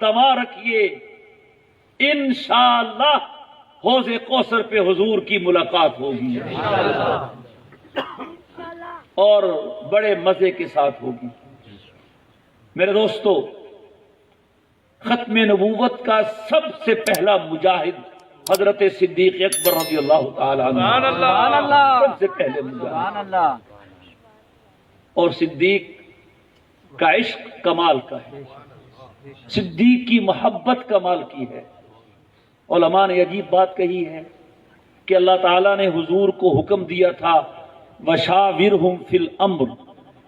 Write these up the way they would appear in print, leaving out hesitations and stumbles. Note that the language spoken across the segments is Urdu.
دما رکھیے، انشاءاللہ حوض کوثر پہ حضور کی ملاقات ہوگی اور بڑے مزے کے ساتھ ہوگی۔ میرے دوستو، ختم نبوت کا سب سے پہلا مجاہد حضرت صدیق اکبر رضی اللہ تعالی عنہ، سب سے پہلے مجاہد۔ اور صدیق کا عشق کمال کا ہے، صدیق کی محبت کمال کی ہے۔ علماء نے عجیب بات کہی ہے کہ اللہ تعالیٰ نے حضور کو حکم دیا تھا وَشَاوِرْهُمْ فِي الْأَمْرِ،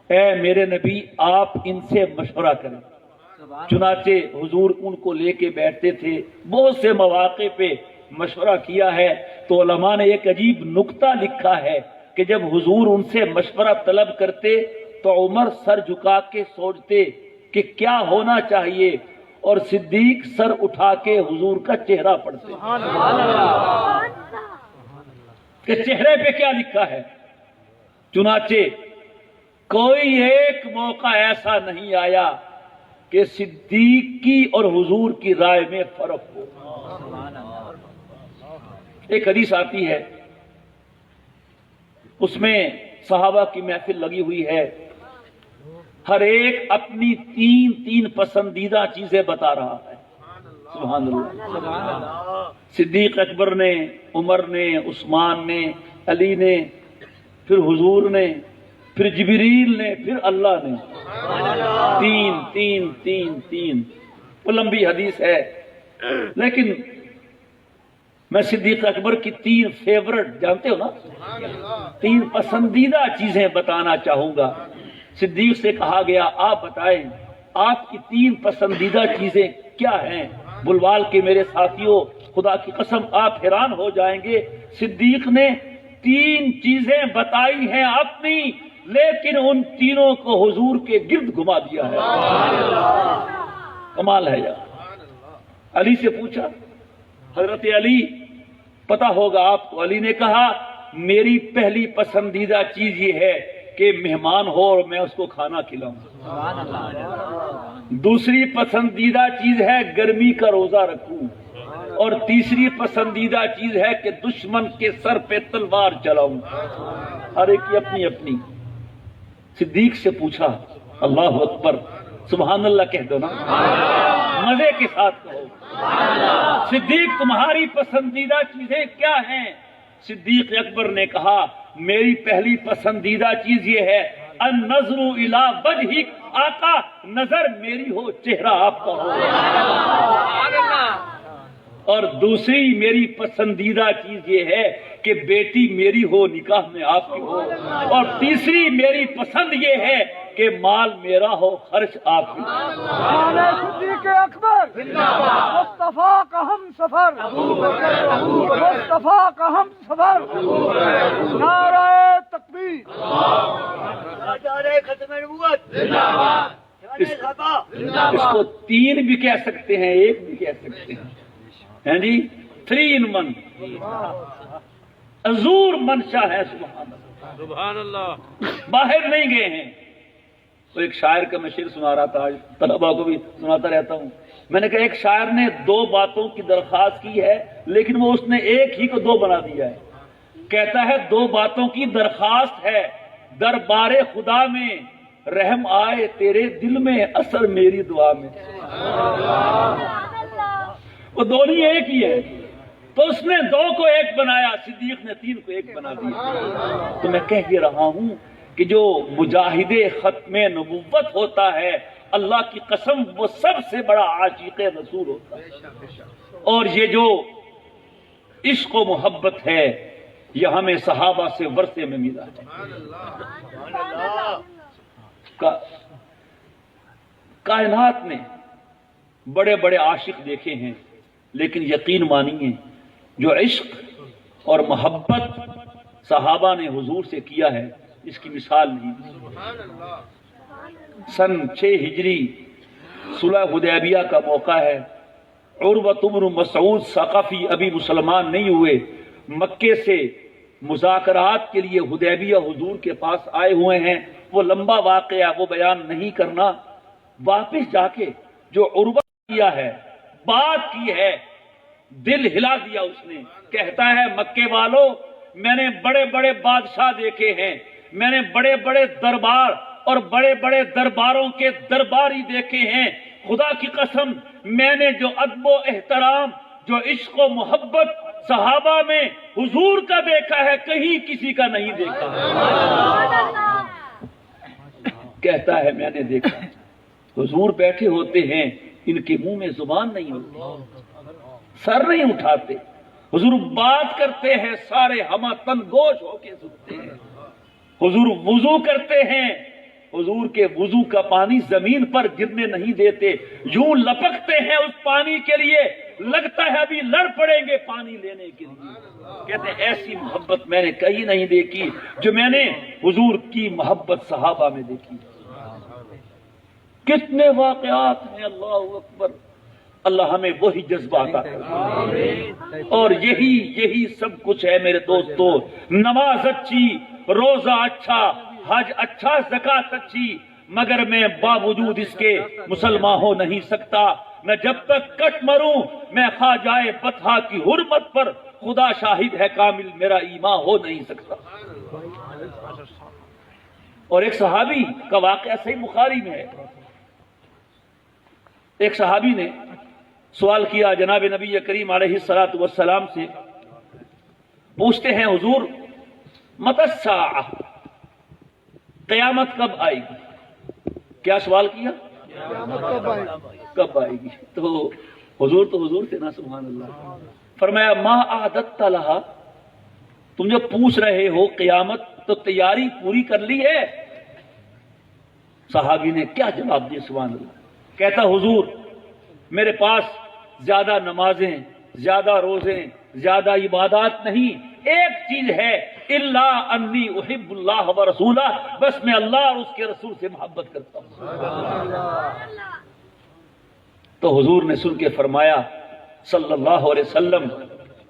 اے میرے نبی آپ ان سے مشورہ کریں۔ چنانچہ حضور ان کو لے کے بیٹھتے تھے، بہت سے مواقع پہ مشورہ کیا ہے۔ تو علماء نے ایک عجیب نکتہ لکھا ہے کہ جب حضور ان سے مشورہ طلب کرتے تو عمر سر جھکا کے سوچتے کہ کیا ہونا چاہیے، اور صدیق سر اٹھا کے حضور کا چہرہ پڑھتے کہ چہرے پہ کیا لکھا ہے۔ چنانچہ کوئی ایک موقع ایسا نہیں آیا کہ صدیق کی اور حضور کی رائے میں فرق ہو۔ ایک حدیث آتی ہے، اس میں صحابہ کی محفل لگی ہوئی ہے، ہر ایک اپنی تین پسندیدہ چیزیں بتا رہا ہے۔ سبحان اللہ۔ صدیق اکبر نے، عمر نے، عثمان نے، علی نے، پھر حضور نے، پھر جبریل نے، پھر اللہ نے، تین۔ وہ لمبی حدیث ہے، لیکن میں صدیق اکبر کی 3 فیورٹ، جانتے ہو نا، 3 پسندیدہ چیزیں بتانا چاہوں گا۔ صدیق سے کہا گیا آپ بتائیں آپ کی 3 پسندیدہ چیزیں کیا ہیں؟ بلوال کے میرے ساتھیوں، خدا کی قسم آپ حیران ہو جائیں گے، صدیق نے 3 چیزیں بتائی ہیں اپنی، لیکن ان تینوں کو حضور کے گرد گھما دیا ہے۔ کمال ہے یار۔ علی سے پوچھا، حضرت علی پتہ ہوگا آپ کو، علی نے کہا میری پہلی پسندیدہ چیز یہ ہے کہ مہمان ہو اور میں اس کو کھانا کھلاؤں۔ دوسری پسندیدہ چیز ہے گرمی کا روزہ رکھوں، اور تیسری پسندیدہ چیز ہے کہ دشمن کے سر پہ تلوار چلاؤں۔ ہر ایک کی اپنی اپنی۔ صدیق سے پوچھا، اللہ اکبر، سبحان اللہ کہہ دو نا، مزے کے ساتھ کہو، صدیق تمہاری پسندیدہ چیزیں کیا ہیں؟ صدیق اکبر نے کہا میری پہلی پسندیدہ چیز یہ ہے النظر الی وجہک، آقا نظر میری ہو، چہرہ آپ کا ہو، اور دوسری میری پسندیدہ چیز یہ ہے کہ بیٹی میری ہو، نکاح میں آپ کی ہو، اور تیسری میری پسند یہ ہے کہ مال میرا ہو، خرچ آپ کی۔ صدیق اکبر مصطفیٰ کا ہم سفر، مصطفیٰ کا ہم سفر، نعرہ تکبیر، ختم نبوت، اس کو 3 بھی کہہ سکتے ہیں، 1 بھی کہہ سکتے ہیں جی، 3 in 1، حضور منشا ہے۔ سبحان اللہ۔ باہر نہیں گئے ہیں۔ تو ایک شاعر کا میں شعر سنا رہا تھا، آج طلبا کو بھی سناتا رہتا ہوں۔ میں نے کہا ایک شاعر نے 2 باتوں کی درخواست کی ہے، لیکن وہ اس نے ایک ہی کو 2 بنا دیا ہے۔ کہتا ہے 2 باتوں کی درخواست ہے، دربار خدا میں رحم آئے تیرے دل میں، اثر میری دعا میں۔ وہ دونوں ایک ہی ہے، تو اس نے 2 کو 1 بنایا، صدیق نے 3 کو 1 بنا دیا۔ تو میں کہہ یہ رہا ہوں کہ جو مجاہد ختم نبوت ہوتا ہے، اللہ کی قسم وہ سب سے بڑا عاشق رسول ہوتا ہے۔ اور یہ جو عشق و محبت ہے یہ ہمیں صحابہ سے ورثے میں ملا ہے۔ کائنات نے بڑے بڑے عاشق دیکھے ہیں، لیکن یقین مانیے جو عشق اور محبت صحابہ نے حضور سے کیا ہے اس کی مثال نہیں۔ سن 6 ہجری صلح حدیبیہ کا موقع ہے، عروہ بن مسعود ثقفی ابھی مسلمان نہیں ہوئے، مکے سے مذاکرات کے لیے حدیبیہ حضور کے پاس آئے ہوئے ہیں۔ وہ لمبا واقعہ وہ بیان نہیں کرنا، واپس جا کے جو عروہ کیا ہے، بات کی ہے، دل ہلا دیا اس نے. کہتا ہے مکے والوں، میں نے بڑے بڑے بادشاہ دیکھے ہیں، میں نے بڑے بڑے دربار اور بڑے بڑے درباروں کے درباری دیکھے ہیں. خدا کی قسم میں نے جو ادب و احترام، جو عشق و محبت صحابہ میں حضور کا دیکھا ہے، کہیں کسی کا نہیں دیکھا. کہتا ہے میں نے دیکھا. حضور بیٹھے ہوتے ہیں، ان کے منہ میں زبان نہیں ہوتی، سر نہیں اٹھاتے. حضور بات کرتے ہیں، سارے ہمہ تن گوش ہو کے سنتے ہیں. حضور وضو کرتے ہیں، حضور کے وضو کا پانی زمین پر گرنے نہیں دیتے، یوں لپکتے ہیں اس پانی کے لیے، لگتا ہے ابھی لڑ پڑیں گے پانی لینے کے لیے. کہتے ہیں ایسی محبت میں نے کہیں نہیں دیکھی جو میں نے حضور کی محبت صحابہ میں دیکھی. کتنے واقعات ہیں، اللہ اکبر. اللہ ہمیں وہی جذبہ عطا کرے. اور یہی سب کچھ ہے میرے دوستو. نماز اچھی، روزہ اچھا، حج اچھا، زکات اچھی، مگر میں باوجود اس کے مسلمان ہو نہیں سکتا. میں جب تک کٹ مروں میں خواجہ بطحا کی حرمت پر خدا شاہد ہے کامل میرا ایمان ہو نہیں سکتا. اور ایک صحابی کا واقعہ صحیح بخاری میں ہے. ایک صحابی نے سوال کیا جناب نبی کریم علیہ الصلوۃ والسلام سے، پوچھتے ہیں حضور متی الساعہ، قیامت کب آئے گی؟ کیا سوال کیا؟ کب آئے گی؟ تو حضور تھے نا، سبحان اللہ. فرمایا ما اعددت لہا، تم جو پوچھ رہے ہو قیامت تو تیاری پوری کر لی ہے؟ صحابی نے کیا جواب دیا، سبحان اللہ. کہتا حضور میرے پاس زیادہ نمازیں، زیادہ روزے، زیادہ عبادات نہیں، ایک چیز ہے، الا انی احب اللہ و رسولہ، بس میں اللہ اور اس کے رسول سے محبت کرتا ہوں. تو حضور نے سن کے فرمایا صلی اللہ علیہ وسلم،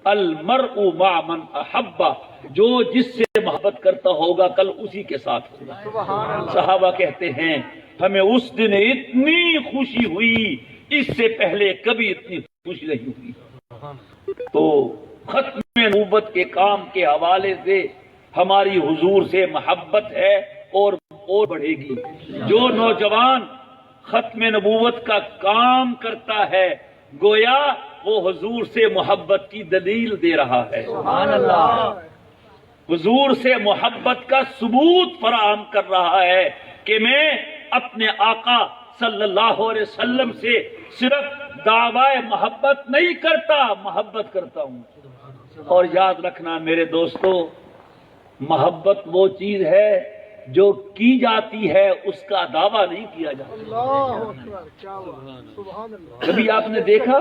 المرء مع من احب، جو جس سے محبت کرتا ہوگا کل اسی کے ساتھ ہوگا. صحابہ کہتے ہیں ہمیں اس دن اتنی خوشی ہوئی، اس سے پہلے کبھی اتنی خوشی نہیں ہوئی. تو ختم نبوت کے کام کے حوالے سے ہماری حضور سے محبت ہے اور بڑھے گی. جو نوجوان ختم نبوت کا کام کرتا ہے گویا وہ حضور سے محبت کی دلیل دے رہا ہے. سبحان اللہ. حضور سے محبت کا ثبوت فراہم کر رہا ہے کہ میں اپنے آقا صلی اللہ علیہ وسلم سے صرف دعوی محبت نہیں کرتا، محبت کرتا ہوں. اور یاد رکھنا میرے دوستو، محبت وہ چیز ہے جو کی جاتی ہے، اس کا دعویٰ نہیں کیا جاتا. کبھی آپ نے دیکھا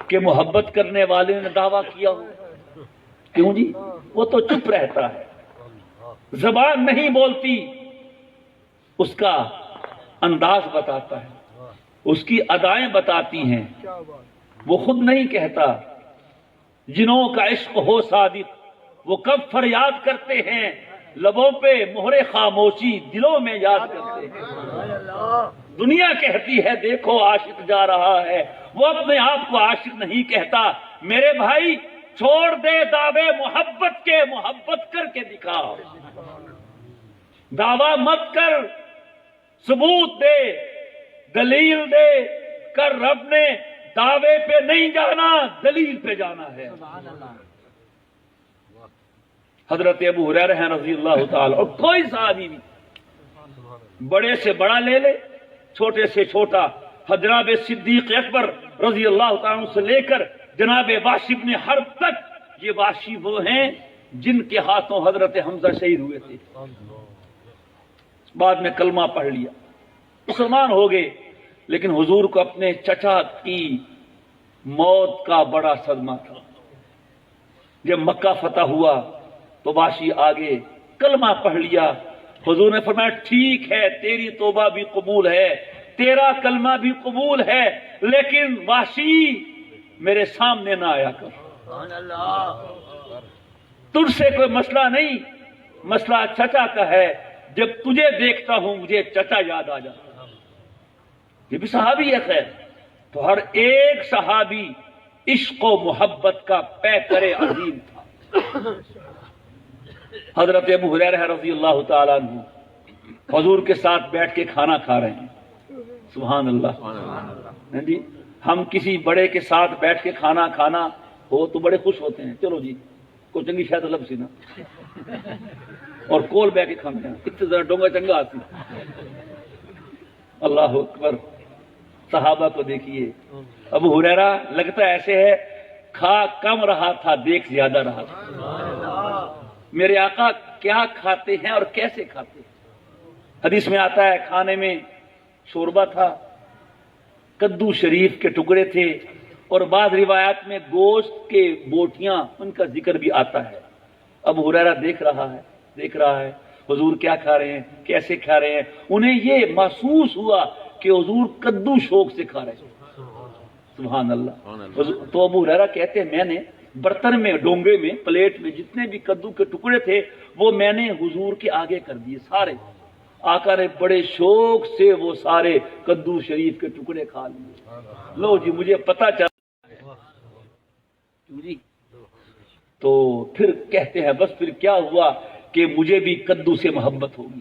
کہ محبت کرنے والے نے دعویٰ کیا ہو؟ کیوں جی؟ وہ تو چپ رہتا ہے، زبان نہیں بولتی، اس کا انداز بتاتا ہے، اس کی ادائیں بتاتی ہیں، وہ خود نہیں کہتا. جنہوں کا عشق ہو صادق وہ کب فریاد کرتے ہیں، لبوں پہ مہر خاموشی دلوں میں یاد کرتے ہیں. دنیا کہتی ہے دیکھو عاشق جا رہا ہے، وہ اپنے آپ کو عاشق نہیں کہتا. میرے بھائی چھوڑ دے دعوے محبت کے، محبت کر کے دکھا. دعویٰ مت کر، ثبوت دے، دلیل دے کر. رب نے دعوے پہ نہیں جانا، دلیل پہ جانا ہے. حضرت ابو ہریرہ رضی اللہ تعالی، اور کوئی صحابی نہیں، بڑے سے بڑا لے لے، چھوٹے سے چھوٹا، حضرت صدیق اکبر رضی اللہ تعالی سے لے کر جناب واشی بن حرب تک، یہ واشی وہ ہیں جن کے ہاتھوں حضرت حمزہ شہید ہوئے تھے. بعد میں کلمہ پڑھ لیا، مسلمان ہو گئے، لیکن حضور کو اپنے چچا کی موت کا بڑا صدمہ تھا. جب مکہ فتح ہوا تو واشی آگے کلمہ پڑھ لیا. حضور نے فرمایا ٹھیک ہے، تیری توبہ بھی قبول ہے، تیرا کلمہ بھی قبول ہے، لیکن واشی میرے سامنے نہ آیا کر. تجھ سے کوئی مسئلہ نہیں، مسئلہ چچا کا ہے. جب تجھے دیکھتا ہوں مجھے چچا یاد آ جاتا. یہ بھی صحابی ہے خیر. تو ہر ایک صحابی عشق و محبت کا پیکر عظیم تھا۔ حضرت ابو ہریرہ رضی اللہ تعالیٰ عنہ حضور کے ساتھ بیٹھ کے کھانا کھا رہے ہیں، سبحان اللہ جی۔ ہم کسی بڑے کے ساتھ بیٹھ کے کھانا کھانا ہو تو بڑے خوش ہوتے ہیں، چلو جی کو چنگی شاید لب سی نا، اور کول بہ کے کھانے ہیں اتنے ذرا ڈونگا چنگا آتی۔ اللہ اکبر، صحابہ کو دیکھیے، ابو ہریرہ لگتا ایسے ہے کھا کم رہا تھا دیکھ زیادہ رہا تھا۔ میرے آقا کیا کھاتے ہیں اور کیسے کھاتے ہیں؟ حدیث میں آتا ہے کھانے میں شوربہ تھا، کدو شریف کے ٹکڑے تھے، اور بعض روایات میں گوشت کے بوٹیاں، ان کا ذکر بھی آتا ہے۔ ابو ہریرہ دیکھ رہا ہے حضور کیا کھا رہے ہیں، کیسے کھا رہے ہیں۔ انہیں یہ محسوس ہوا کہ حضور کدو شوق سے کھا رہے ہیں، سبحان اللہ۔ تو ابو ہریرہ کہتے ہیں میں نے برتن میں، ڈونگے میں، پلیٹ میں جتنے بھی کدو کے ٹکڑے تھے وہ میں نے حضور کے آگے کر دیے سارے۔ آقا نے بڑے شوق سے وہ سارے کدو شریف کے ٹکڑے کھا لیے۔ لو جی مجھے پتا چلا جی، تو پھر کہتے ہیں بس پھر کیا ہوا کہ مجھے بھی کدو سے محبت ہوگی۔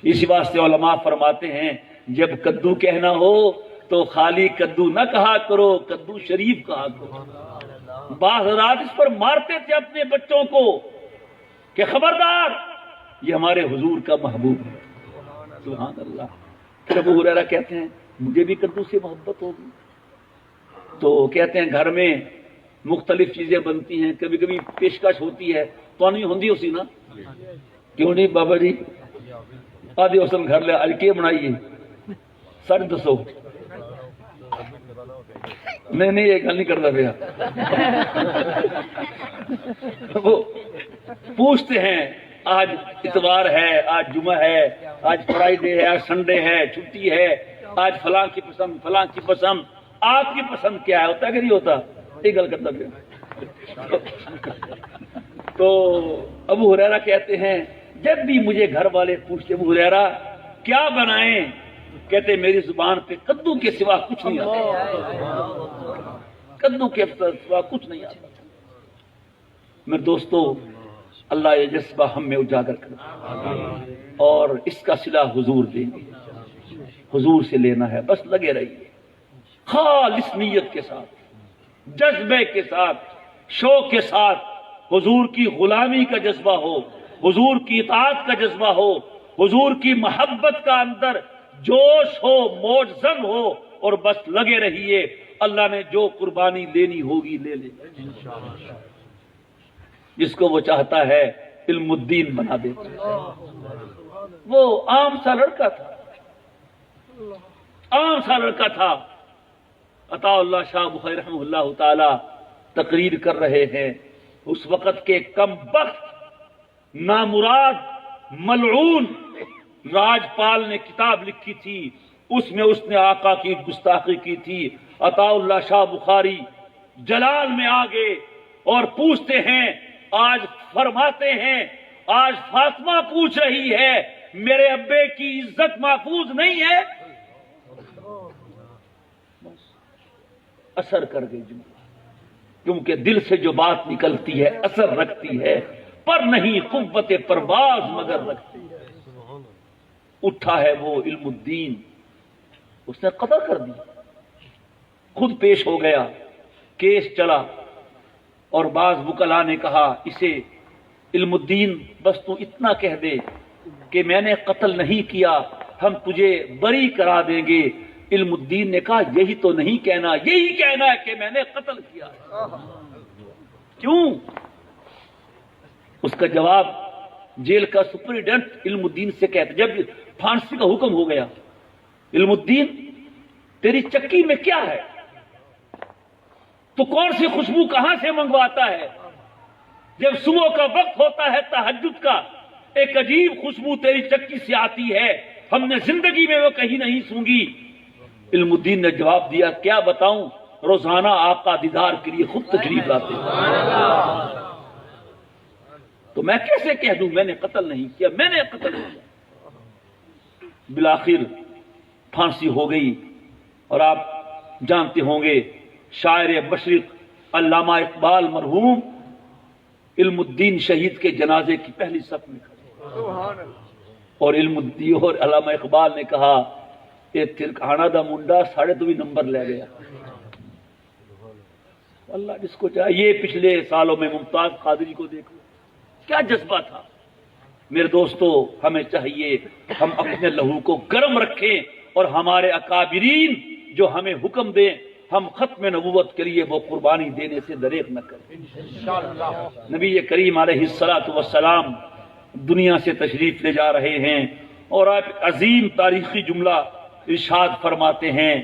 اسی واسطے علماء فرماتے ہیں جب کدو کہنا ہو تو خالی کدو نہ کہا کرو، کدو شریف کہا کرو۔ بعض حضرات اس پر مارتے تھے اپنے بچوں کو کہ خبردار یہ ہمارے حضور کا محبوب ہے، سبحان اللہ۔ ابو ہریرہ کہتے ہیں مجھے بھی کدو سے محبت ہوگی۔ تو کہتے ہیں گھر میں مختلف چیزیں بنتی ہیں، کبھی کبھی پیشکش ہوتی ہے تو نہیں ہوندی اسی نا، کیوں نہیں بابا جی آدھے حسن گھر لے آج کے بنائیے، سچ دسو۔ نہیں یہ گل نہیں کرتا پیا، وہ پوچھتے ہیں آج اتوار ہے، آج جمعہ ہے، آج فرائیڈے ہے، آج سنڈے ہے، چھٹی ہے، آج فلاں کی پسند، فلاں کی پسند، آپ کی پسند کیا ہے؟ ہوتا ہے کہ نہیں ہوتا؟ یہ گل کرتا پیا۔ تو ابو ہریرہ کہتے ہیں جب بھی مجھے گھر والے پوچھتے ابو ہریرہ کیا بنائیں، کہتے میری زبان پہ کدو کے سوا کچھ نہیں آتا، کدو کے سوا کچھ نہیں آتا۔ میرے دوستو اللہ یہ جذبہ ہم میں اجاگر کرے اور اس کا صلہ حضور دیں گے، حضور سے لینا ہے، بس لگے رہیے خالص نیت کے ساتھ، جذبے کے ساتھ، شوق کے ساتھ۔ حضور کی غلامی کا جذبہ ہو، حضور کی اطاعت کا جذبہ ہو، حضور کی محبت کا اندر جوش ہو، موجزن ہو، اور بس لگے رہیے۔ اللہ نے جو قربانی لینی ہوگی لے لے، جس کو وہ چاہتا ہے علم الدین بنا دیتا ہے۔ وہ عام سا لڑکا تھا، عام سا لڑکا تھا۔ عطا اللہ شاہ بخاری رحمہ اللہ تعالی تقریر کر رہے ہیں، اس وقت کے کم بخت نامراد ملعون راجپال نے کتاب لکھی تھی، اس میں اس نے آقا کی گستاخی کی تھی۔ عطا اللہ شاہ بخاری جلال میں آگے اور پوچھتے ہیں، آج فرماتے ہیں آج فاطمہ پوچھ رہی ہے میرے ابے کی عزت محفوظ نہیں ہے؟ اثر کر گئی جملہ، کیونکہ دل سے جو بات نکلتی ہے اثر رکھتی ہے، پر نہیں قوت پرواز مگر رکھتی ہے۔ اٹھا ہے وہ علم الدین، اس نے قدر کر دی، خود پیش ہو گیا، کیس چلا، اور بعض وکلاء نے کہا اسے علم الدین بس تو اتنا کہہ دے کہ میں نے قتل نہیں کیا، ہم تجھے بری کرا دیں گے۔ علم الدین نے کہا یہی تو نہیں کہنا، یہی کہنا ہے کہ میں نے قتل کیا۔ کیوں؟ اس کا جواب جیل کا سپرنٹینڈنٹ علم الدین سے کہتے جب پھانسی کا حکم ہو گیا، علم الدین تیری چکی میں کیا ہے؟ تو کون سی خوشبو کہاں سے منگواتا ہے؟ جب صبح کا وقت ہوتا ہے تہجد کا، ایک عجیب خوشبو تیری چکی سے آتی ہے، ہم نے زندگی میں وہ کہیں نہیں سونگی۔ علم الدین نے جواب دیا کیا بتاؤں، روزانہ آقا دیدار کے لیے خود تشریف لاتے ہیں، تو میں کیسے کہہ دوں میں نے قتل نہیں کیا، میں نے قتل نہیں کیا۔ بالآخر پھانسی ہو گئی، اور آپ جانتے ہوں گے شاعر مشرق علامہ اقبال مرحوم علم الدین شہید کے جنازے کی پہلی صف میں کھڑے، اور علم الدین اور علامہ اقبال نے کہا کہ ترکانا دا منڈا ساڑھے تو بھی نمبر لے گیا۔ اللہ جس کو چاہیے پچھلے سالوں میں ممتاز قادری کو دیکھو کیا جذبہ تھا۔ میرے دوستو ہمیں چاہیے ہم اپنے لہو کو گرم رکھیں اور ہمارے اکابرین جو ہمیں حکم دیں ہم ختم نبوت کے لیے وہ قربانی دینے سے دریغ نہ کریں۔ نبی کریم علیہ الصلوۃ والسلام دنیا سے تشریف لے جا رہے ہیں اور آپ عظیم تاریخی جملہ ارشاد فرماتے ہیں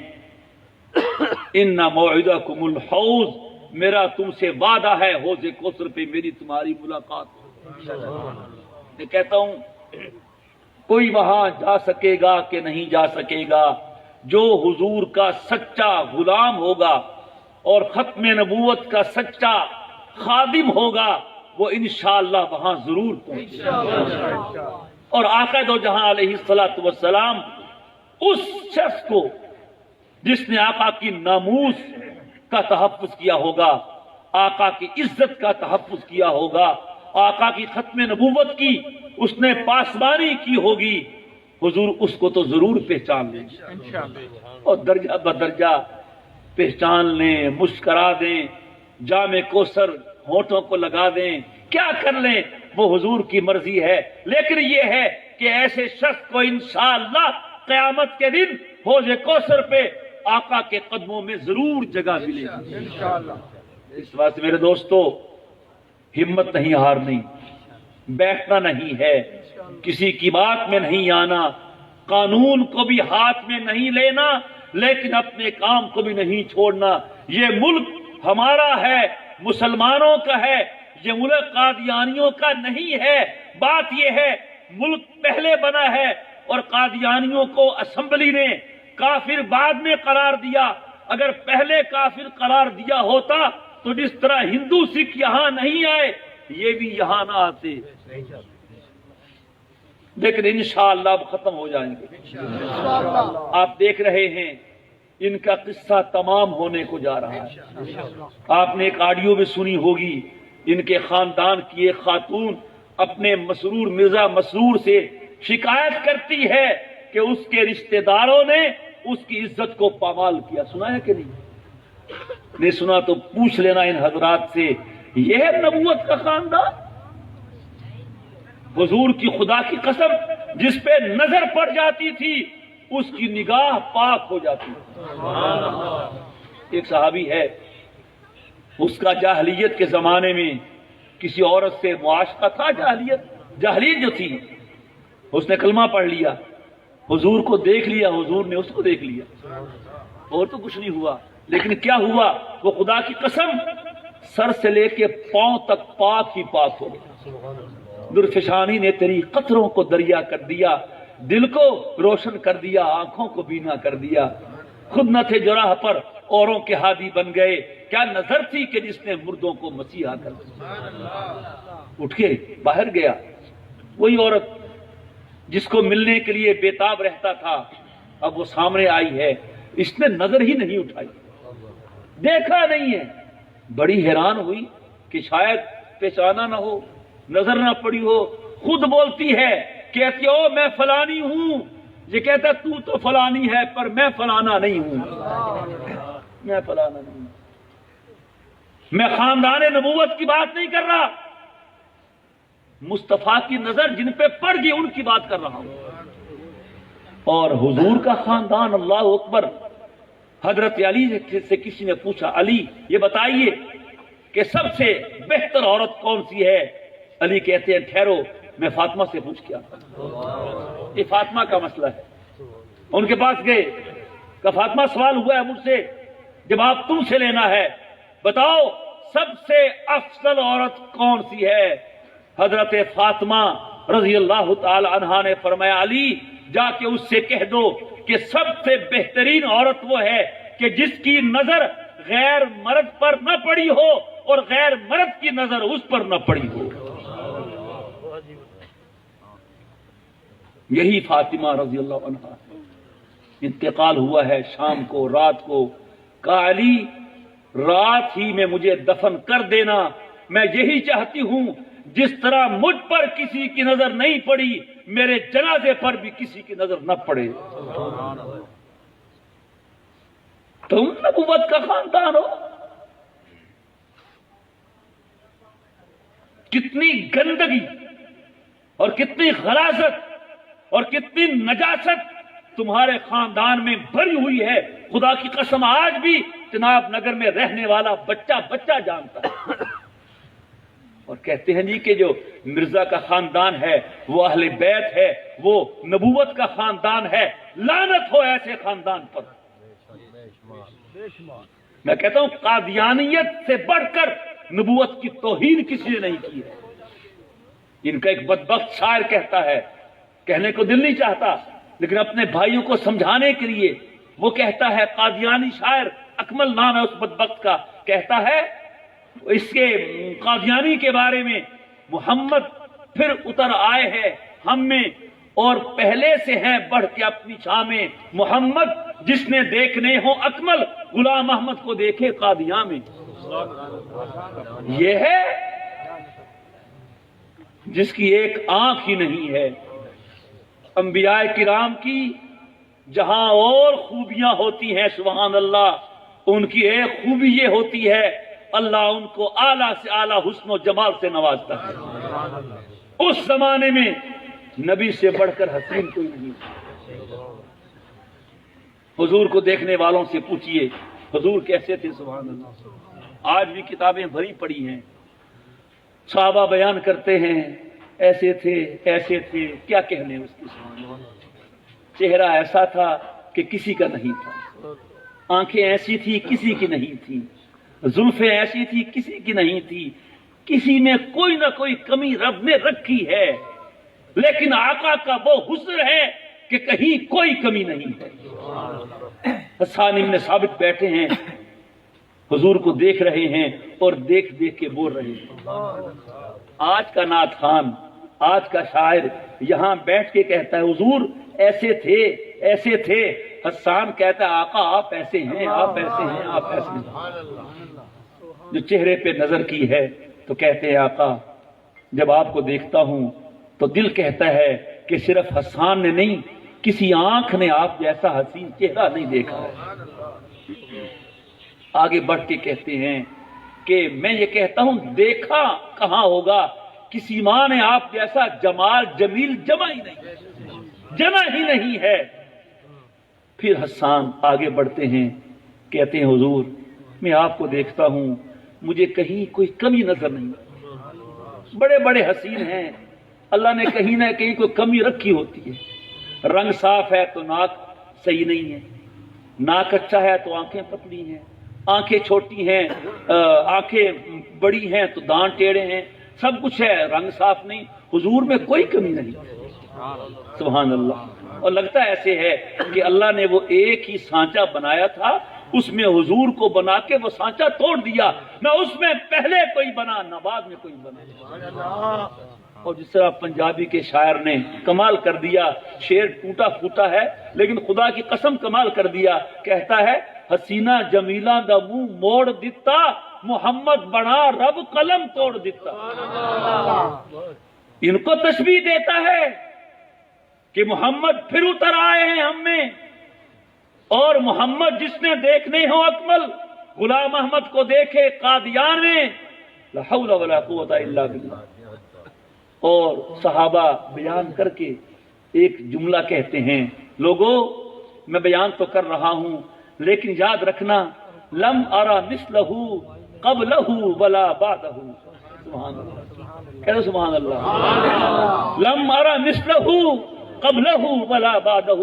ان موعدکم الحوض، میرا تم سے وعدہ ہے حوض کوثر پہ میری تمہاری ملاقات ہو۔ میں کہتا ہوں کوئی وہاں جا سکے گا کہ نہیں جا سکے گا، جو حضور کا سچا غلام ہوگا اور ختم نبوت کا سچا خادم ہوگا وہ انشاءاللہ وہاں ضرور پہنچے گا۔ اور آقا دو جہاں علیہ الصلوۃ والسلام اس شخص کو جس نے آقا کی ناموس کا تحفظ کیا ہوگا، آقا کی عزت کا تحفظ کیا ہوگا، آقا کی ختم نبوت کی اس نے پاسبانی کی ہوگی، حضور اس کو تو ضرور پہچان لیں گے اور درجہ بدرجہ پہچان لیں، مسکرا دیں، جام کوثر ہونٹوں کو لگا دیں، کیا کر لیں وہ حضور کی مرضی ہے، لیکن یہ ہے کہ ایسے شخص کو انشاءاللہ قیامت کے دن حوض کوثر پہ آقا کے قدموں میں ضرور جگہ ملے گی انشاءاللہ۔ اس واسطے میرے دوستو ہمت نہیں ہارنی، بیٹھنا نہیں ہے، کسی کی بات میں نہیں آنا، قانون کو بھی ہاتھ میں نہیں لینا، لیکن اپنے کام کو بھی نہیں چھوڑنا۔ یہ ملک ہمارا ہے، مسلمانوں کا ہے، یہ ملک قادیانیوں کا نہیں ہے۔ بات یہ ہے ملک پہلے بنا ہے اور قادیانیوں کو اسمبلی نے کافر بعد میں قرار دیا، اگر پہلے کافر قرار دیا ہوتا تو جس طرح ہندو سکھ یہاں نہیں آئے یہ بھی یہاں نہ آتے، لیکن انشاءاللہ اب ختم ہو جائیں گے۔ آپ دیکھ رہے ہیں ان کا قصہ تمام ہونے کو جا رہا ہے۔ آپ نے ایک آڈیو میں سنی ہوگی، ان کے خاندان کی ایک خاتون اپنے مسرور مرزا مسرور سے شکایت کرتی ہے کہ اس کے رشتہ داروں نے اس کی عزت کو پامال کیا۔ سنا ہے کہ نہیں سنا تو پوچھ لینا ان حضرات سے، یہ ہے نبوت کا خاندان؟ حضور کی خدا کی قسم جس پہ نظر پڑ جاتی تھی اس کی نگاہ پاک ہو جاتی تھی۔ ایک صحابی ہے، اس کا جاہلیت کے زمانے میں کسی عورت سے معاشقہ تھا، جاہلیت جو تھی، اس نے کلمہ پڑھ لیا، حضور کو دیکھ لیا، حضور نے اس کو دیکھ لیا، اور تو کچھ نہیں ہوا، لیکن کیا ہوا؟ وہ خدا کی قسم سر سے لے کے پاؤں تک پاک ہی پاک ہو گیا۔ درفشانی نے تیری قطروں کو دریا کر دیا، دل کو روشن کر دیا، آنکھوں کو بینا کر دیا، خود نہ تھے جراح پر اوروں کے ہادی بن گئے، کیا نظر تھی کہ جس نے مردوں کو مسیحا کر دیا۔ اٹھ کے باہر گیا، وہی عورت جس کو ملنے کے لیے بےتاب رہتا تھا اب وہ سامنے آئی ہے، اس نے نظر ہی نہیں اٹھائی، دیکھا نہیں ہے۔ بڑی حیران ہوئی کہ شاید پہچانا نہ ہو، نظر نہ پڑی ہو، خود بولتی ہے، کہتی ہو میں فلانی ہوں، یہ کہتا تو تو فلانی ہے پر میں فلانا نہیں ہوں، میں فلانا نہیں ہوں، میں خاندان نبوت کی بات نہیں کر رہا، مصطفیٰ کی نظر جن پہ پڑ گئی ان کی بات کر رہا ہوں۔ اور حضور کا خاندان، اللہ اکبر۔ حضرت علی سے کسی نے پوچھا، علی یہ بتائیے کہ سب سے بہتر عورت کون سی ہے؟ علی کہتے ہیں ٹھہرو میں فاطمہ سے پوچھ کے آتا ہوں، یہ فاطمہ کا مسئلہ ہے۔ ان کے پاس گئے، کہ فاطمہ سوال ہوا ہے مجھ سے، جواب تم سے لینا ہے، بتاؤ سب سے افضل عورت کون سی ہے؟ حضرت فاطمہ رضی اللہ تعالی عنہا نے فرمایا علی جا کے اس سے کہہ دو کہ سب سے بہترین عورت وہ ہے کہ جس کی نظر غیر مرد پر نہ پڑی ہو اور غیر مرد کی نظر اس پر نہ پڑی ہو۔ یہی فاطمہ رضی اللہ عنہا انتقال ہوا ہے شام کو، رات کو کہا علی رات ہی میں مجھے دفن کر دینا، میں یہی چاہتی ہوں جس طرح مجھ پر کسی کی نظر نہیں پڑی میرے جنازے پر بھی کسی کی نظر نہ پڑے۔ تم نبوت کا خاندان ہو، کتنی گندگی اور کتنی غلاظت اور کتنی نجاست تمہارے خاندان میں بھری ہوئی ہے، خدا کی قسم آج بھی جناب نگر میں رہنے والا بچہ بچہ جانتا ہے۔ اور کہتے ہیں جی کہ جو مرزا کا خاندان ہے وہ اہل بیت ہے، وہ نبوت کا خاندان ہے، لعنت ہو ایسے خاندان پر۔ میں کہتا ہوں قادیانیت سے بڑھ کر نبوت کی توہین کسی نے نہیں کی ہے۔ ان کا ایک بدبخت شاعر کہتا ہے، کہنے کو دل نہیں چاہتا لیکن اپنے بھائیوں کو سمجھانے کے لیے وہ کہتا ہے، قادیانی شاعر اکمل نام ہے اس بدبخت کا، کہتا ہے اس کے قادیانی کے بارے میں، محمد پھر اتر آئے ہیں ہم میں اور پہلے سے ہیں بڑھ کے اپنی چھا میں، محمد جس نے دیکھنے ہو اکمل غلام احمد کو دیکھے قادیاں میں۔ یہ ہے جس کی ایک آنکھ ہی نہیں ہے۔ انبیاء کرام کی جہاں اور خوبیاں ہوتی ہیں سبحان اللہ، ان کی ایک خوبی یہ ہوتی ہے اللہ ان کو اعلیٰ سے اعلیٰ حسن و جمال سے نوازتا ہے۔ اس زمانے میں نبی سے بڑھ کر حسین کوئی نہیں۔ حضور کو دیکھنے والوں سے پوچھئے حضور کیسے تھے سبحان اللہ۔ آج بھی کتابیں بھری پڑی ہیں، صحابہ بیان کرتے ہیں ایسے تھے، کیا کہنے اس کی سبحان اللہ۔ چہرہ ایسا تھا کہ کسی کا نہیں تھا، آنکھیں ایسی تھی کسی کی نہیں تھی، زلفیں ایسی تھی کسی کی نہیں تھی، کسی میں کوئی نہ کوئی کمی رب نے رکھی ہے، لیکن آقا کا وہ حسن ہے کہ کہیں کوئی کمی نہیں ہے۔ حسان ابن ثابت بیٹھے ہیں، حضور کو دیکھ رہے ہیں اور دیکھ دیکھ کے بول رہے ہیں۔ آج کا نعت خوان، آج کا شاعر یہاں بیٹھ کے کہتا ہے حضور ایسے تھے، حسان کہتا ہے آقا آپ ایسے ہیں، آپ ایسے ہیں، آپ ایسے ہیں۔ جو چہرے پہ نظر کی ہے تو کہتے ہیں آقا جب آپ کو دیکھتا ہوں تو دل کہتا ہے کہ صرف حسان نے نہیں، کسی آنکھ نے آپ جیسا حسین چہرہ نہیں دیکھا ہے۔ آگے بڑھ کے کہتے ہیں کہ میں یہ کہتا ہوں دیکھا کہاں ہوگا، کسی ماں نے آپ جیسا جمال جمیل جمع ہی نہیں ہے۔ پھر حسان آگے بڑھتے ہیں، کہتے ہیں حضور میں آپ کو دیکھتا ہوں مجھے کہیں کوئی کمی نظر نہیں، بڑے بڑے حسین ہیں، اللہ نے کہیں نہ کہیں کوئی کمی رکھی ہوتی ہے۔ رنگ صاف ہے تو ناک صحیح نہیں ہے، ناک اچھا ہے تو آنکھیں پتلی ہیں، آنکھیں چھوٹی ہیں، آنکھیں بڑی ہیں تو دانت ٹیڑھے ہیں، سب کچھ ہے، رنگ صاف نہیں۔ حضور میں کوئی کمی نہیں سبحان اللہ۔ اور لگتا ایسے ہے کہ اللہ نے وہ ایک ہی سانچہ بنایا تھا، اس میں حضور کو بنا کے وہ سانچہ توڑ دیا، نہ اس میں پہلے کوئی بنا نہ بعد میں کوئی بنا۔ اور جس طرح پنجابی کے شاعر نے کمال کر دیا، شعر ٹوٹا پھوٹا ہے لیکن خدا کی قسم کمال کر دیا، کہتا ہے حسینہ جمیلہ دا منہ موڑ دیتا، محمد بنا رب قلم توڑ دیتا۔ ان کو تشبیہ دیتا ہے کہ محمد پھر اتر آئے ہیں ہم میں، اور محمد جس نے دیکھنے ہو اکمل غلام احمد کو دیکھے قادیان میں، لا حول ولا قوت الا باللہ۔ اور صحابہ بیان کر کے ایک جملہ کہتے ہیں، لوگوں میں بیان تو کر رہا ہوں لیکن یاد رکھنا لم ارى مثلہ قبلہ ولا بعدہ۔ سبحان اللہ، کہہ سبحان اللہ۔ لم ارى مثلہ قبلہ ولا بعدہ،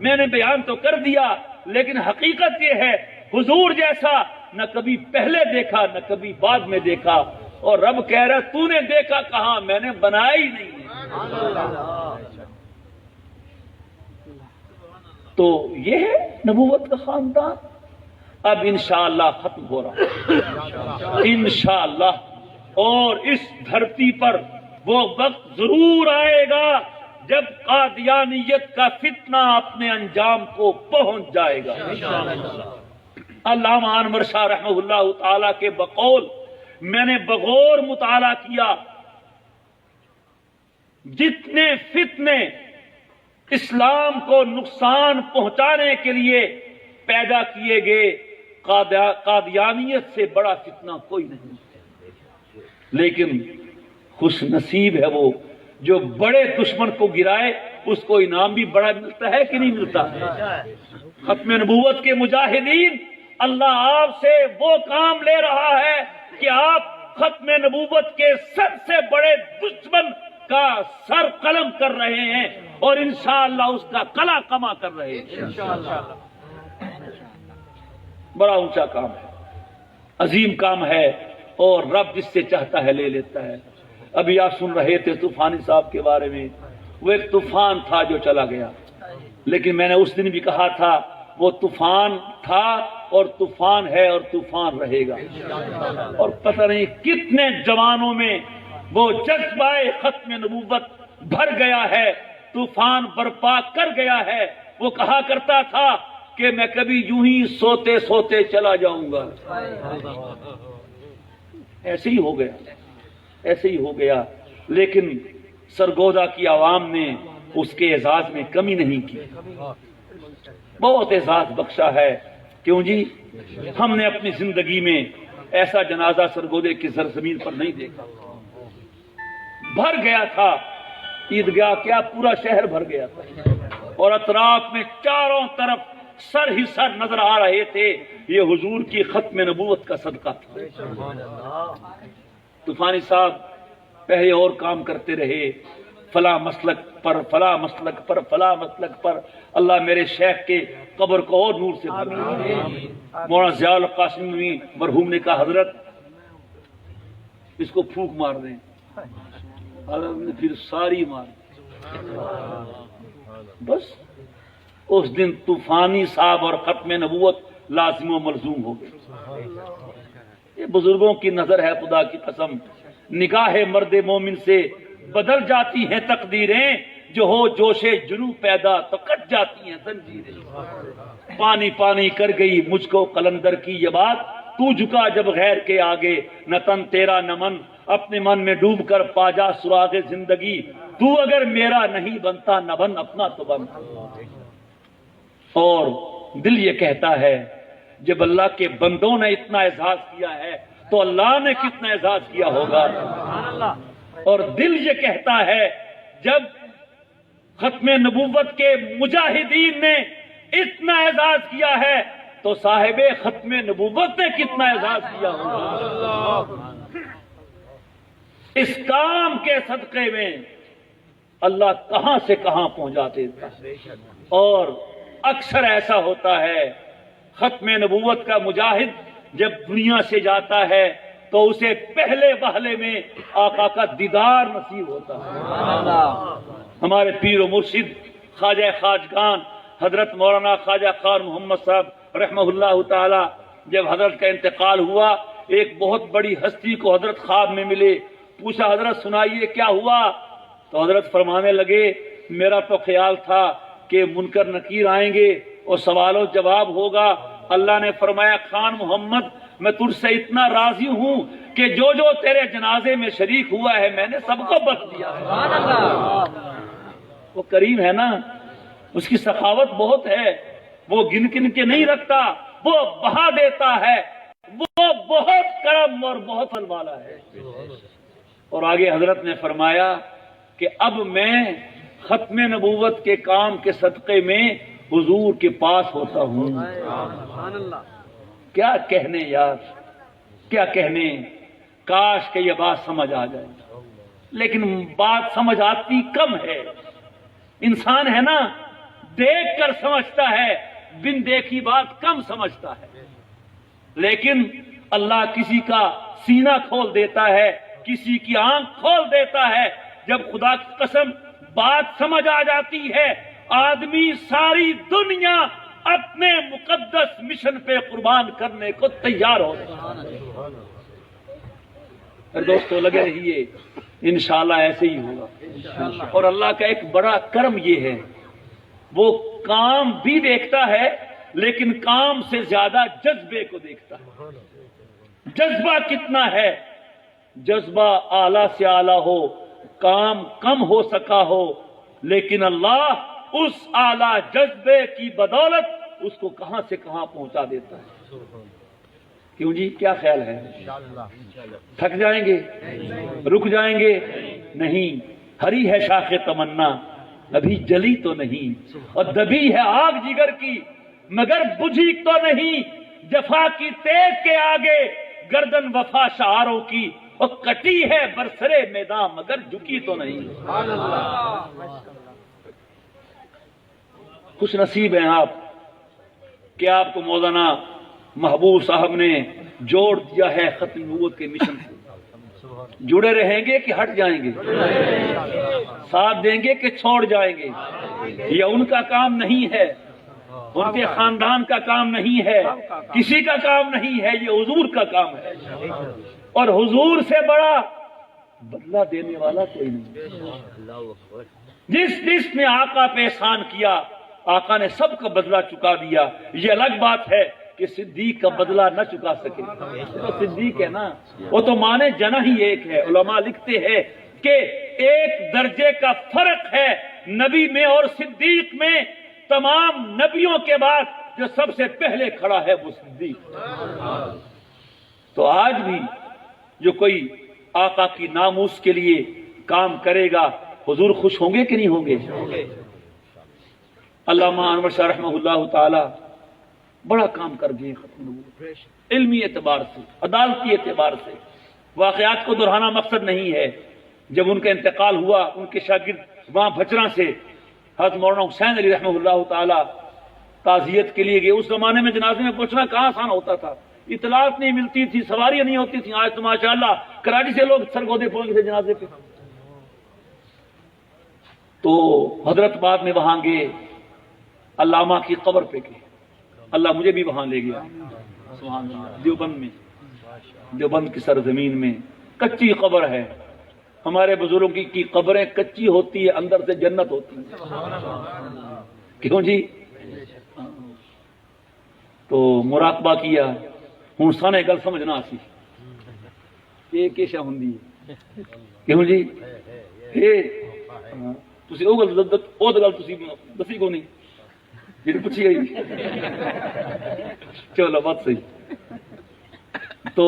میں نے بیان تو کر دیا لیکن حقیقت یہ ہے حضور جیسا نہ کبھی پہلے دیکھا نہ کبھی بعد میں دیکھا۔ اور رب کہہ رہا تو نے دیکھا کہاں، میں نے بنایا ہی نہیں۔ تو یہ ہے نبوت کا خاندان۔ اب انشاءاللہ ختم ہو رہا انشاءاللہ، اور اس دھرتی پر وہ وقت ضرور آئے گا جب قادیانیت کا فتنہ اپنے انجام کو پہنچ جائے گا۔ علامہ انور شاہ رحمہ اللہ تعالی کے بقول میں نے بغور مطالعہ کیا، جتنے فتنے اسلام کو نقصان پہنچانے کے لیے پیدا کیے گئے، قادیانیت سے بڑا فتنہ کوئی نہیں، لیکن خوش نصیب ہے وہ جو بڑے دشمن کو گرائے، اس کو انعام بھی بڑا ملتا ہے کہ نہیں ملتا؟ ختم نبوت کے مجاہدین، اللہ آپ سے وہ کام لے رہا ہے کہ آپ ختم نبوت کے سب سے بڑے دشمن کا سر قلم کر رہے ہیں اور انشاءاللہ اس کا قلع کما کر رہے ہیں۔ بڑا اونچا کام ہے، عظیم کام ہے، اور رب جس سے چاہتا ہے لے لیتا ہے۔ ابھی آپ سن رہے تھے طوفانی صاحب کے بارے میں، وہ ایک طوفان تھا جو چلا گیا، لیکن میں نے اس دن بھی کہا تھا وہ طوفان تھا اور طوفان ہے اور طوفان رہے گا، اور پتہ نہیں کتنے جوانوں میں وہ جذبہ ختم نبوت بھر گیا ہے، طوفان برپا کر گیا ہے۔ وہ کہا کرتا تھا کہ میں کبھی یوں ہی سوتے سوتے چلا جاؤں گا، ایسے ہی ہو گیا، ایسے ہی ہو گیا، لیکن سرگودا کی عوام نے اس کے اعزاز میں کمی نہیں کی، بہت اعزاز بخشا ہے۔ کیوں جی؟ ہم نے اپنی زندگی میں ایسا جنازہ سرگودے کی سرزمین پر نہیں دیکھا، بھر گیا تھا عیدگاہ، کیا پورا شہر بھر گیا تھا، اور اطراف میں چاروں طرف سر ہی سر نظر آ رہے تھے، یہ حضور کی ختم نبوت کا صدقہ تھا۔ طوفانی صاحب پہلے اور کام کرتے رہے، فلاں مسلک پر فلاں مسلک پر فلاں مسلک پر، اللہ میرے شیخ کے قبر کو اور نور سے بھر دے۔ مولانا ضیاء القاسم مرحوم نے کہا حضرت اس کو پھونک مار دیں، حضرت نے پھر ساری مار، بس اس دن طوفانی صاحب اور ختم نبوت لازم و ملزوم ہو گئے۔ یہ بزرگوں کی نظر ہے، خدا کی قسم، نگاہ مرد مومن سے بدل جاتی ہیں تقدیریں، جو ہو جوش جنو پیدا تو کٹ جاتی ہیں زنجیریں۔ پانی پانی کر گئی مجھ کو قلندر کی یہ بات، تو جھکا جب غیر کے آگے، نہ تن تیرا نہ من، اپنے من میں ڈوب کر پا جا سراغ زندگی، تو اگر میرا نہیں بنتا نہ بن اپنا تو بن۔ اور دل یہ کہتا ہے جب اللہ کے بندوں نے اتنا اعزاز کیا ہے تو اللہ نے کتنا اعزاز کیا ہوگا۔ اور دل یہ کہتا ہے جب ختم نبوت کے مجاہدین نے اتنا اعزاز کیا ہے تو صاحب ختم نبوت نے کتنا اعزاز کیا ہوگا۔ اس کام کے صدقے میں اللہ کہاں سے کہاں پہنچا دیتا ہے، اور اکثر ایسا ہوتا ہے ختم نبوت کا مجاہد جب دنیا سے جاتا ہے تو اسے پہلے وہلے میں آقا کا دیدار نصیب ہوتا ہے۔ ہمارے پیر و مرشد خواجہ خواجگان حضرت مولانا خواجہ خان محمد صاحب رحمہ اللہ تعالی، جب حضرت کا انتقال ہوا، ایک بہت بڑی ہستی کو حضرت خواب میں ملے، پوچھا حضرت سنائیے کیا ہوا؟ تو حضرت فرمانے لگے میرا تو خیال تھا کہ منکر نکیر آئیں گے اور سوال و جواب ہوگا، اللہ نے فرمایا خان محمد میں تجھ سے اتنا راضی ہوں کہ جو جو تیرے جنازے میں شریک ہوا ہے میں نے سب کو بخش دیا۔ وہ کریم ہے نا، اس کی سخاوت بہت ہے، وہ گن گن کے نہیں رکھتا، وہ بہا دیتا ہے، وہ بہت کرم اور بہت فضل والا ہے۔ اور آگے حضرت نے فرمایا کہ اب میں ختم نبوت کے کام کے صدقے میں حضور کے پاس ہوتا ہوں۔ کیا کہنے یار، کیا کہنے، کاش کہ یہ بات سمجھ آ جائے، لیکن بات سمجھ آتی کم ہے۔ انسان ہے نا، دیکھ کر سمجھتا ہے، بن دیکھی بات کم سمجھتا ہے، لیکن اللہ کسی کا سینہ کھول دیتا ہے، کسی کی آنکھ کھول دیتا ہے۔ جب خدا کی قسم بات سمجھ آ جاتی ہے، آدمی ساری دنیا اپنے مقدس مشن پہ قربان کرنے کو تیار ہو جائے۔ دوستو لگے رہیے، انشاءاللہ ایسے ہی ہوگا۔ اور اللہ کا ایک بڑا کرم یہ ہے، وہ کام بھی دیکھتا ہے لیکن کام سے زیادہ جذبے کو دیکھتا ہے. جذبہ کتنا ہے؟ جذبہ اعلیٰ سے اعلیٰ ہو، کام کم ہو سکا ہو، لیکن اللہ اس اعلیٰ جذبے کی بدولت اس کو کہاں سے کہاں پہنچا دیتا ہے. کیوں جی، کیا خیال ہے؟ تھک جائیں گے؟ رک جائیں گے؟ نہیں. ہری ہے شاخ تمنا ابھی جلی تو نہیں، اور دبی ہے آگ جگر کی مگر بجھی تو نہیں. جفا کی تیغ کے آگے گردن وفا شعاروں کی، اور کٹی ہے برسرے میدان مگر جھکی تو نہیں. خوش نصیب ہیں آپ کہ آپ کو مولانا محبوب صاحب نے جوڑ دیا ہے ختم نبوت کے مشن سے. جڑے رہیں گے کہ ہٹ جائیں گے؟ ساتھ دیں گے کہ چھوڑ جائیں گے؟ یہ ان کا کام نہیں ہے، ان کے خاندان کا کام نہیں ہے، کسی کا کام نہیں ہے، یہ حضور کا کام ہے. اور حضور سے بڑا بدلہ دینے والا کوئی نہیں. جس نے آقا پہ احسان کیا، آقا نے سب کا بدلہ چکا دیا. یہ الگ بات ہے کہ صدیق کا بدلہ نہ چکا سکے. تو صدیق ہے نا، وہ تو مانے جنا ہی ایک ہے. علماء لکھتے ہیں کہ ایک درجے کا فرق ہے نبی میں اور صدیق میں. تمام نبیوں کے بعد جو سب سے پہلے کھڑا ہے وہ صدیق. تو آج بھی جو کوئی آقا کی ناموس کے لیے کام کرے گا، حضور خوش ہوں گے کہ نہیں ہوں گے؟ علامہ انور شاہ رحمہ اللہ تعالی بڑا کام کر گئے ختم نبوت، علمی اعتبار سے، عدالتی اعتبار سے. واقعات کو دہرانا مقصد نہیں ہے. جب ان کا انتقال ہوا، ان کے شاگرد وہاں بھچرا سے حضرت مولانا حسین علی رحمہ اللہ تعالی تعزیت کے لیے گئے. اس زمانے میں جنازے میں پہنچنا کہاں آسان ہوتا تھا، اطلاعات نہیں ملتی تھی، سواریاں نہیں ہوتی تھیں. آج تو ماشاءاللہ کراچی سے لوگ سرگودے پہنچ گئے جنازے پہ. تو حضرت بعد میں وہاں گئے، علامہ کی قبر پہ گئے. اللہ مجھے بھی وہاں لے گیا، سبحان اللہ. دیوبند میں، دیوبند کی سرزمین میں کچی قبر ہے. ہمارے بزرگوں کی قبریں کچی ہوتی ہے، اندر سے جنت ہوتی ہے. کیوں جی؟ تو مراقبہ کیا. ہوں سانے گل سمجھنا سی یہ کیشا ہوندی ہے. کیوں جی؟ تسی او گل تسی دسی کو نہیں جی پوچھی گئی. چلو بات صحیح. تو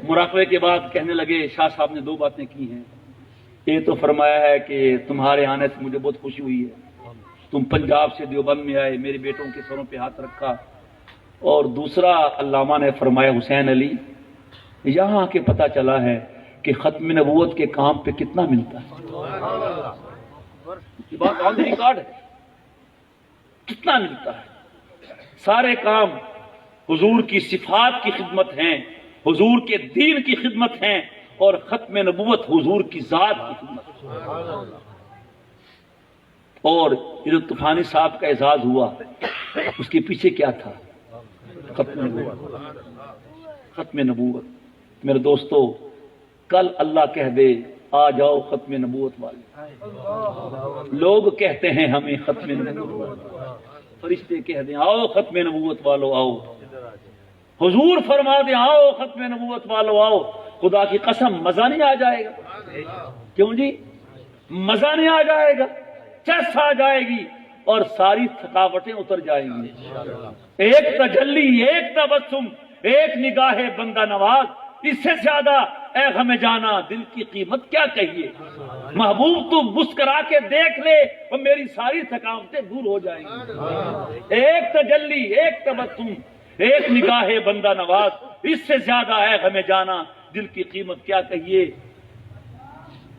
مراقبے کے بعد کہنے لگے شاہ صاحب نے دو باتیں کی ہیں. یہ تو فرمایا ہے کہ تمہارے آنے سے مجھے بہت خوشی ہوئی ہے، تم پنجاب سے دیوبند میں آئے، میرے بیٹوں کے سروں پہ ہاتھ رکھا. اور دوسرا علامہ نے فرمایا حسین علی یہاں کے پتہ چلا ہے کہ ختم نبوت کے کام پہ کتنا ملتا ہے. یہ بات آن دی ریکارڈ ہے، کتنا ملتا ہے. سارے کام حضور کی صفات کی خدمت ہیں، حضور کے دین کی خدمت ہیں، اور ختم نبوت حضور کی ذات کی خدمت. اور یہ جو طوفانی صاحب کا اعزاز ہوا اس کے پیچھے کیا تھا؟ ختم نبوت. ختم نبوت. میرے دوستو کل اللہ کہہ دے آ جاؤ ختم نبوت والے. لوگ کہتے ہیں ہمیں ختم نبوت، فرشتے کہہ دیں آؤ ختم نبوت والو آؤ، حضور فرما دیں آؤ ختم نبوت والو آؤ. خدا کی قسم مزہ نہیں آ جائے گا. کیوں جی؟ مزہ نہیں آ جائے گا، چس آ جائے گی اور ساری تھکاوٹیں اتر جائیں گی. ایک تجلی، ایک تبسم، ایک نگاہ بندہ نواز، اس سے زیادہ اے غم جانا دل کی قیمت کیا کہیے. محبوب تو مسکرا کے دیکھ لے اور میری ساری تھکاوٹیں دور ہو جائیں گی. ایک تجلی، ایک تبسم، ایک نگاہ بندہ نواز، اس سے زیادہ اے غم جانا دل کی قیمت کیا کہیے.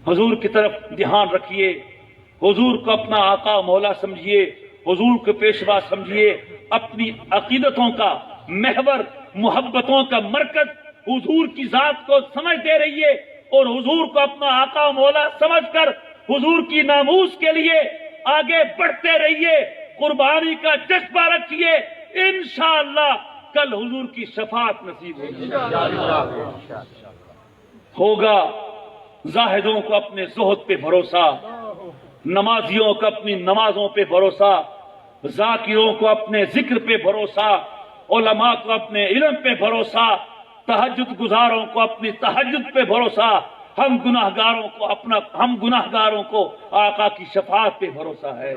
حضور کی طرف دھیان رکھیے، حضور کو اپنا آقا مولا سمجھیے، حضور کو پیشوا سمجھیے، اپنی عقیدتوں کا محور، محبتوں کا مرکز حضور کی ذات کو سمجھتے رہیے، اور حضور کو اپنا آقا مولا سمجھ کر حضور کی ناموس کے لیے آگے بڑھتے رہیے. قربانی کا جذبہ رکھیے، انشاءاللہ کل حضور کی شفاعت نصیب ہوگا. زاہدوں کو اپنے زہد پہ بھروسہ، نمازیوں کو اپنی نمازوں پہ بھروسہ، ذاکروں کو اپنے ذکر پہ بھروسہ، علماء کو اپنے علم پہ بھروسہ، تہجد گزاروں کو اپنی تہجد پہ بھروسہ، ہم گناہگاروں کو آقا کی شفاعت پہ بھروسہ ہے،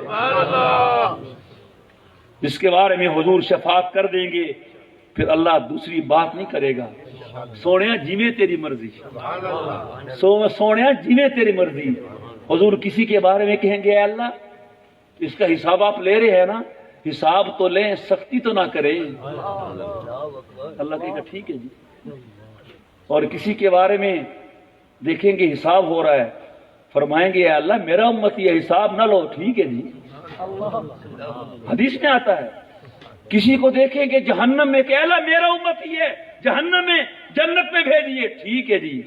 جس کے بارے میں حضور شفاعت کر دیں گے پھر اللہ دوسری بات نہیں کرے گا۔ سونیا جیویں تیری مرضی، سونیا جیویں تیری مرضی۔ حضور کسی کے بارے میں کہیں گے اے اللہ اس کا حساب آپ لے رہے ہیں نا، حساب تو لیں، سختی تو نہ کریں۔ اللہ کہے گا ٹھیک ہے جی۔ اور کسی کے بارے میں دیکھیں گے حساب ہو رہا ہے، فرمائیں گے اے اللہ میرا امتی ہے، حساب نہ لو، ٹھیک ہے جی۔ حدیث میں آتا ہے کسی کو دیکھیں گے جہنم میں کہ اللہ میرا امتی ہے، جہنم میں جنت میں بھیجیے، ٹھیک ہے جی۔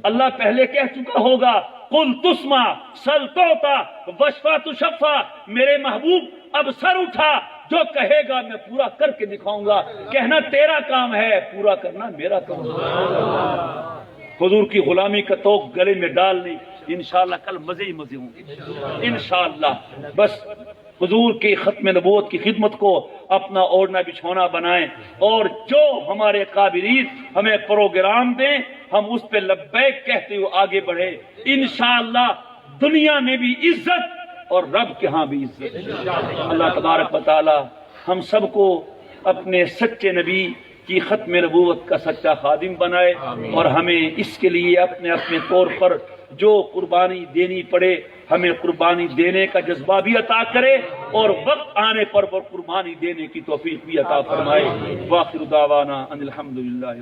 اللہ پہلے کہہ چکا ہوگا قل تسمع سل تعطا واشفع تشفع، میرے محبوب اب سر اٹھا، جو کہے گا میں پورا کر کے دکھاؤں گا، کہنا تیرا کام ہے، پورا کرنا میرا کام ہے۔ حضور کی غلامی کا توق گلے میں ڈالنی، انشاءاللہ کل مزے ہی مزے ہوں گے انشاءاللہ۔ بس حضور کی ختم نبوت کی خدمت کو اپنا اوڑھنا بچھونا بنائیں، اور جو ہمارے قابلین ہمیں پروگرام دیں ہم اس پہ لبیک کہتے ہوئے آگے بڑھیں، انشاءاللہ دنیا میں بھی عزت اور رب کے ہاں بھی عزت۔ اللہ تبارک و تعالی ہم سب کو اپنے سچے نبی کی ختم نبوت کا سچا خادم بنائے، اور ہمیں اس کے لیے اپنے اپنے طور پر جو قربانی دینی پڑے ہمیں قربانی دینے کا جذبہ بھی عطا کرے، اور وقت آنے پر وہ قربانی دینے کی توفیق بھی عطا فرمائے۔ وآخر دعوانا ان الحمدللہ۔